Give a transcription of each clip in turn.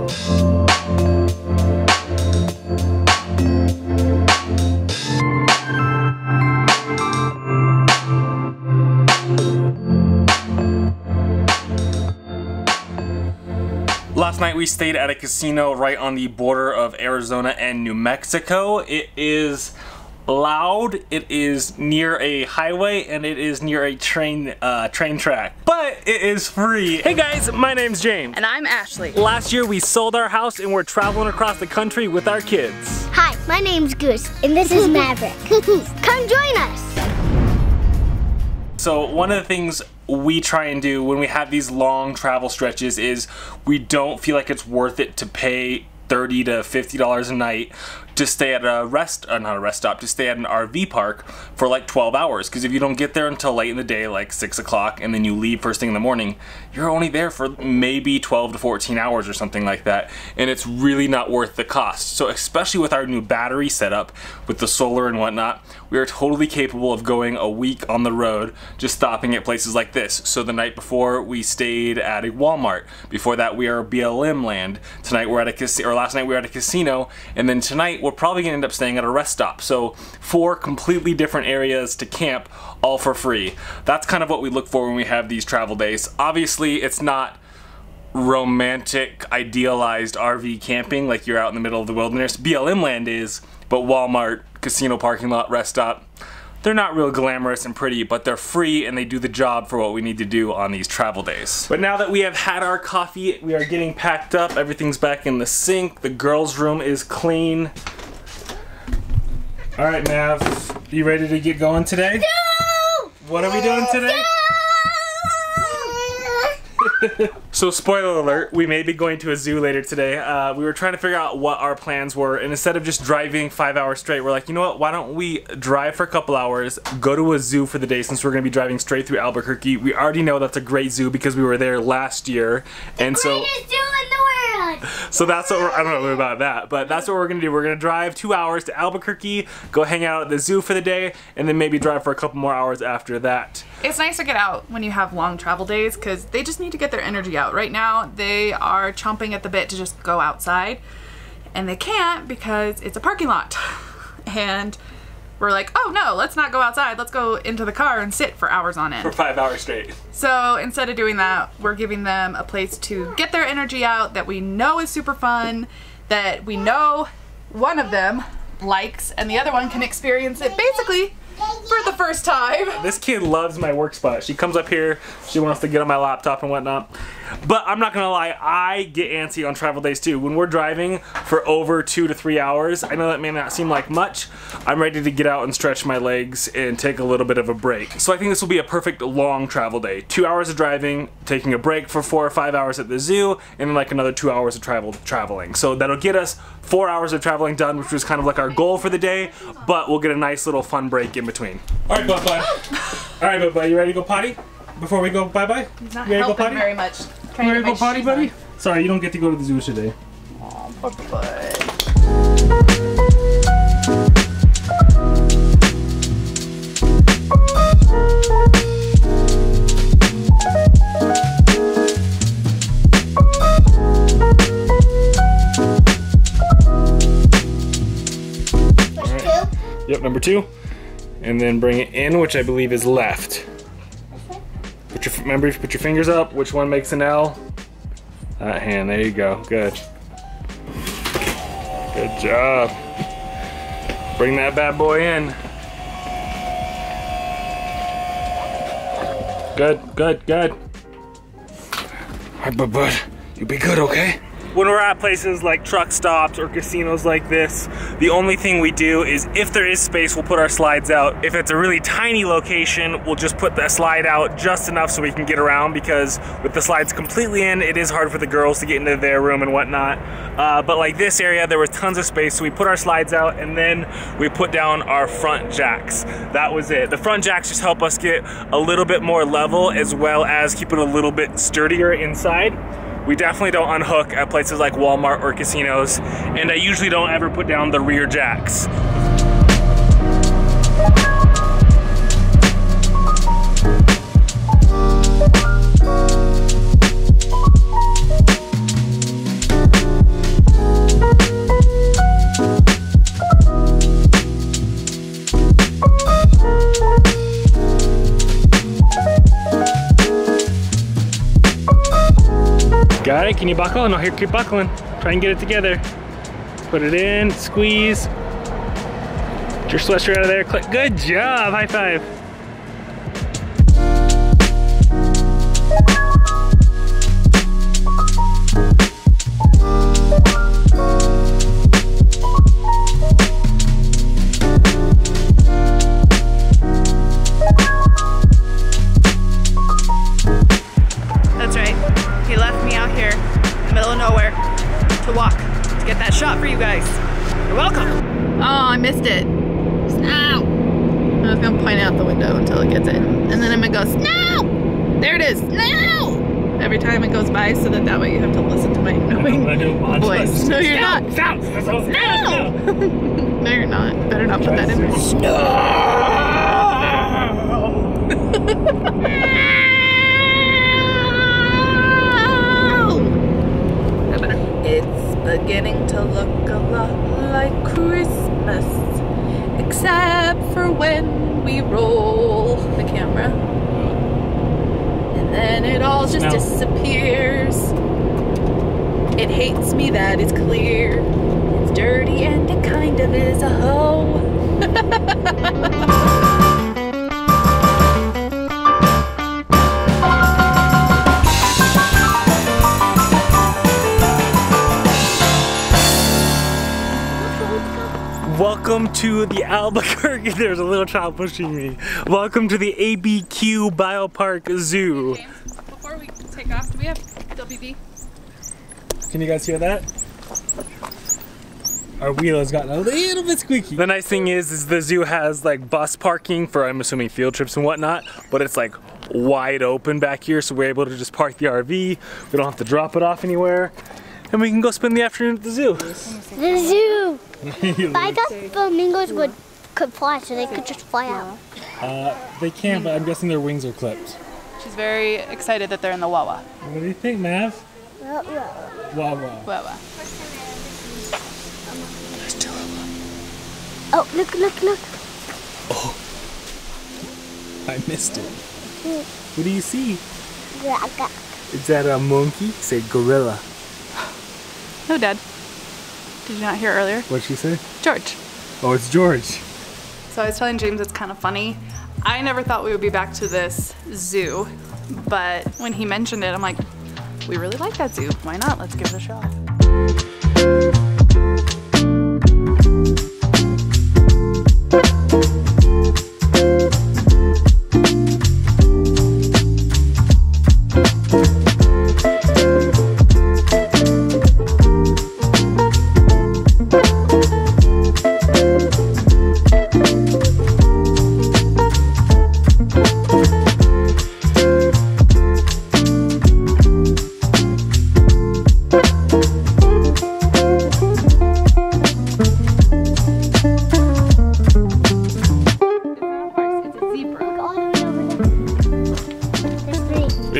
Last night we stayed at a casino right on the border of Arizona and New Mexico. It is loud, it is near a highway, and it is near a train track. But it is free. Hey guys, my name's James. And I'm Ashley. Last year we sold our house and we're traveling across the country with our kids. Hi, my name's Goose, and this is Maverick. Come join us! So one of the things we try and do when we have these long travel stretches is we don't feel like it's worth it to pay $30 to $50 a night to stay at a to stay at an RV park for like 12 hours. Because if you don't get there until late in the day, like 6 o'clock, and then you leave first thing in the morning, you're only there for maybe 12 to 14 hours or something like that. And it's really not worth the cost. So especially with our new battery setup, with the solar and whatnot, we are totally capable of going a week on the road, just stopping at places like this. So the night before we stayed at a Walmart. Before that we are BLM land. Tonight we're at a casino, or last night we were at a casino, and then tonight we're probably gonna end up staying at a rest stop. So 4 completely different areas to camp, all for free. That's kind of what we look for when we have these travel days. Obviously it's not romantic, idealized RV camping like you're out in the middle of the wilderness. BLM land is, but Walmart, casino parking lot, rest stop, they're not real glamorous and pretty, but they're free and they do the job for what we need to do on these travel days. But now that we have had our coffee, we are getting packed up, everything's back in the sink, the girls' room is clean. All right, Mav, you ready to get going today? No! What are we doing today? So spoiler alert, we may be going to a zoo later today. We were trying to figure out what our plans were, and instead of just driving 5 hours straight, we're like, you know what, why don't we drive for a couple hours, go to a zoo for the day since we're going to be driving straight through Albuquerque. We already know that's a great zoo because we were there last year, and so... Greatest zoo in the world! So that's what I don't know about that, but that's what we're going to do. We're going to drive 2 hours to Albuquerque, go hang out at the zoo for the day, and then maybe drive for a couple more hours after that. It's nice to get out when you have long travel days because they just need to get their energy out. Right now, they are chomping at the bit to just go outside, and they can't because it's a parking lot. And we're like, oh no, let's not go outside. Let's go into the car and sit for hours on end. For 5 hours straight. So instead of doing that, we're giving them a place to get their energy out that we know is super fun, that we know one of them likes, and the other one can experience it basically for the first time. This kid loves my work spot. She comes up here, she wants to get on my laptop and whatnot. But I'm not gonna lie, I get antsy on travel days too. When we're driving for over 2 to 3 hours, I know that may not seem like much, I'm ready to get out and stretch my legs and take a little bit of a break. So I think this will be a perfect long travel day. 2 hours of driving, taking a break for 4 or 5 hours at the zoo, and then like another 2 hours of traveling. So that'll get us 4 hours of traveling done, which was kind of like our goal for the day, but we'll get a nice little fun break in between. All right, Bubba. All right, Bubba, you ready to go potty? Before we go bye-bye? He's not you ready to go helping potty? very much. You ready to go potty, buddy? Sorry, you don't get to go to the zoo today. Oh, poor bud. Yep, number 2. And then bring it in, which I believe is left. Remember, put your fingers up. Which one makes an L? That hand, there you go, good. Good job. Bring that bad boy in. Good, good, good. All right, bud, you be good, okay? When we're at places like truck stops or casinos like this, the only thing we do is if there is space, we'll put our slides out. If it's a really tiny location, we'll just put the slide out just enough so we can get around, because with the slides completely in, it is hard for the girls to get into their room and whatnot. But like this area, there was tons of space, so we put our slides out and then we put down our front jacks. That was it. The front jacks just help us get a little bit more level as well as keep it a little bit sturdier inside. We definitely don't unhook at places like Walmart or casinos, and I usually don't ever put down the rear jacks. got it? Can you buckle? No, here, keep buckling. Try and get it together. Put it in, squeeze. Get your sweatshirt out of there. Click. Good job. High five. That's right. He left me out here in the middle of nowhere to walk to get that shot for you guys. You're welcome. Oh, I missed it. Snow. I was gonna point out the window until it gets in. And then I'm gonna go, snow! There it is, snow! Every time it goes by so that way you have to listen to my annoying voice. No, you're not. Snow! No, you're not. Better not put that in. It's beginning to look a lot like Christmas, except for when we roll the camera. And then it all just disappears. It hates me, that is clear. It's dirty and it kind of is a hoe. Welcome to the Albuquerque. There's a little child pushing me. Welcome to the ABQ BioPark Zoo. James, before we take off, do we have WB? Can you guys hear that? Our wheel has gotten a little bit squeaky. The nice thing is the zoo has like bus parking for, I'm assuming, field trips and whatnot, but it's like wide open back here, so we're able to just park the RV. We don't have to drop it off anywhere, and we can go spend the afternoon at the zoo. The zoo. But I thought flamingos could fly, so they could just fly out. They can, but I'm guessing their wings are clipped. She's very excited that they're in the Wawa. What do you think, Mav? Wawa. Wawa. Oh, look. Oh, I missed it. What do you see? Is that a monkey? Say gorilla. No, Dad. Did you not hear earlier? What'd she say? George. Oh, it's George. So I was telling James it's kind of funny. I never thought we would be back to this zoo, but when he mentioned it, I'm like, we really like that zoo. Why not? Let's give it a shot.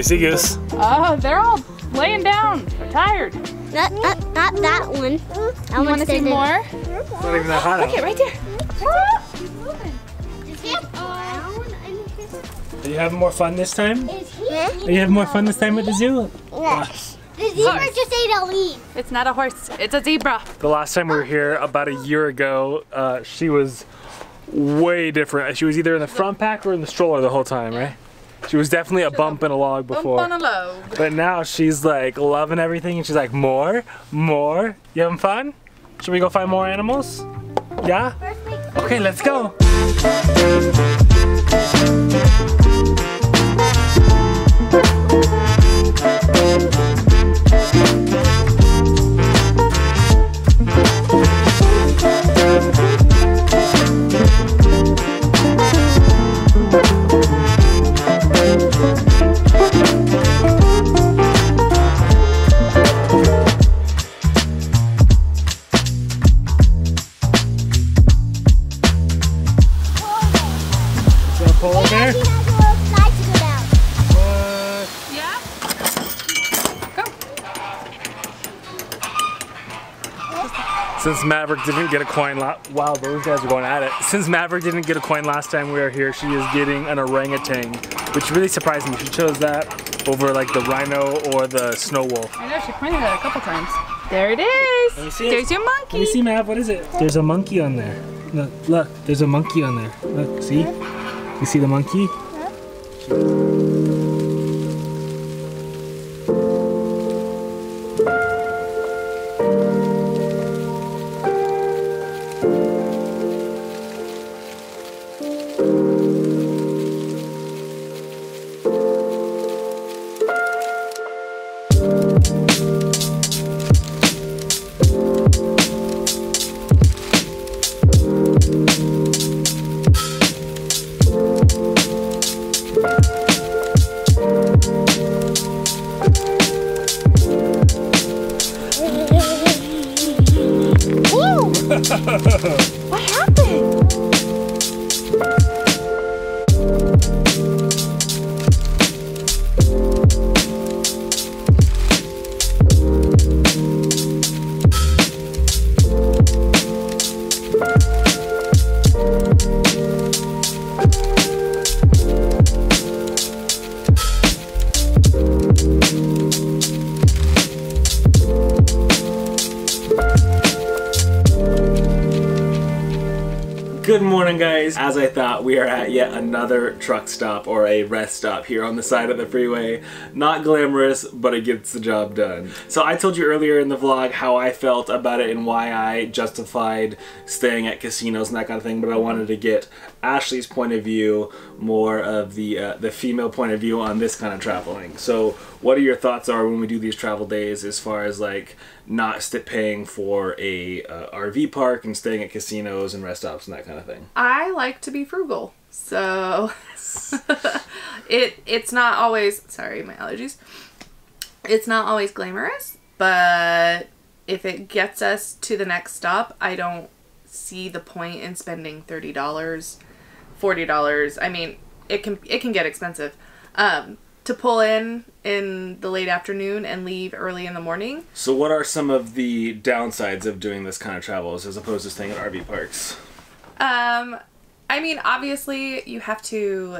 See Goose. Oh, they're all laying down. They're tired. Not that one. You want to see more? It's not even that hot out. Okay, right there. Are you having more fun this time? Yeah? Are you having more fun this time at the zoo? Yes. The zebra just ate a leaf. It's not a horse. It's a zebra. The last time we were here, about a year ago, she was way different. She was either in the front pack or in the stroller the whole time, right? She was definitely a bump in a log before. Bump on a log. But now she's like loving everything and she's like, more. You having fun? Should we go find more animals? Yeah? Okay, let's go. Polar bear? Since Maverick didn't get a coin wow, those guys are going at it. Since Maverick didn't get a coin last time we were here, she is getting an orangutan, which really surprised me. She chose that over like the rhino or the snow wolf. I know, she pointed at it a couple times. There it is. Let me see There's your monkey. Let me see, Mav, what is it? There's a monkey on there. Look, there's a monkey on there. Look, see? You see the monkey? What happened? Good morning, guys. As I thought, we are at yet another truck stop or a rest stop here on the side of the freeway. Not glamorous, but it gets the job done. So I told you earlier in the vlog how I felt about it and why I justified staying at casinos and that kind of thing, but I wanted to get Ashley's point of view, more of the female point of view on this kind of traveling. So what are your thoughts are when we do these travel days as far as like not paying for a RV park and staying at casinos and rest stops and that kind of thing? I like to be frugal, so it's not always, sorry, my allergies. It's not always glamorous, but if it gets us to the next stop, I don't see the point in spending $30, $40. I mean, it can get expensive. To pull in the late afternoon and leave early in the morning. So what are some of the downsides of doing this kind of travels as opposed to staying at RV parks? I mean, obviously you have to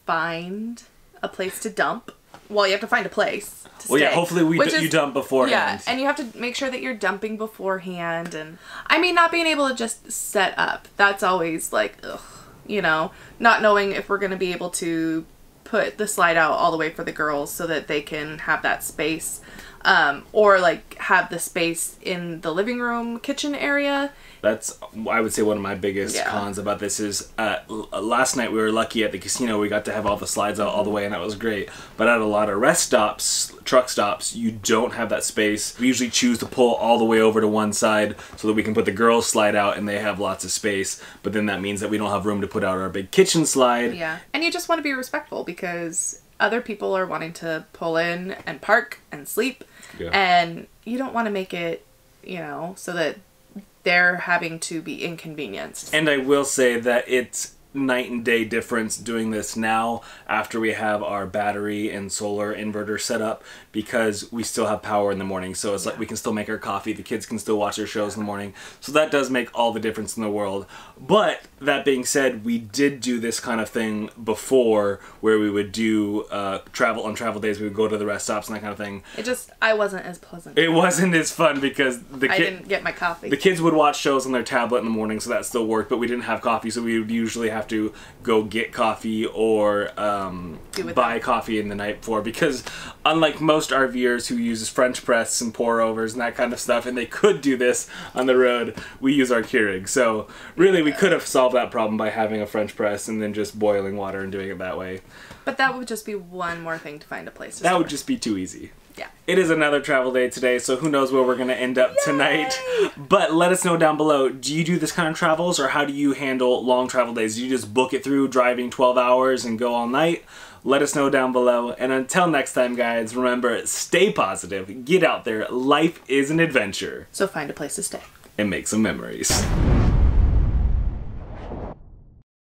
find a place to dump. Well, you have to find a place to Well, stay, yeah, hopefully you dump beforehand. Yeah, and you have to make sure that you're dumping beforehand. And I mean, not being able to just set up. That's always like, ugh, you know, not knowing if we're going to be able to put the slide out all the way for the girls so that they can have that space, or like have the space in the living room kitchen area. That's, I would say, one of my biggest cons about this is last night we were lucky at the casino. We got to have all the slides out all the way and that was great. But at a lot of rest stops, truck stops, you don't have that space. We usually choose to pull all the way over to one side so that we can put the girls slide out and they have lots of space. But then that means that we don't have room to put out our big kitchen slide. Yeah, and you just want to be respectful because other people are wanting to pull in and park and sleep. Yeah. And you don't want to make it, you know, so that they're having to be inconvenienced. And I will say that it's night and day difference doing this now after we have our battery and solar inverter set up, because we still have power in the morning. So it's like we can still make our coffee, the kids can still watch their shows in the morning. So that does make all the difference in the world. But that being said, we did do this kind of thing before where we would do travel days. We would go to the rest stops and that kind of thing. I wasn't as pleasant. It wasn't as fun because I didn't get my coffee. The kids would watch shows on their tablet in the morning, so that still worked, but we didn't have coffee, so we would usually have to go get coffee or buy coffee in the night before, because unlike most RVers who uses French press and pour overs and that kind of stuff, and they could do this on the road, we use our Keurig. So really we could have solved that problem by having a French press and then just boiling water and doing it that way. But that would just be one more thing to find a place to That store. would just be too easy. Yeah. It is another travel day today, so who knows where we're going to end up tonight. But let us know down below, do you do this kind of travels, or how do you handle long travel days? Do you just book it through driving 12 hours and go all night? Let us know down below. And until next time, guys, remember, stay positive, get out there. Life is an adventure. So find a place to stay. And make some memories.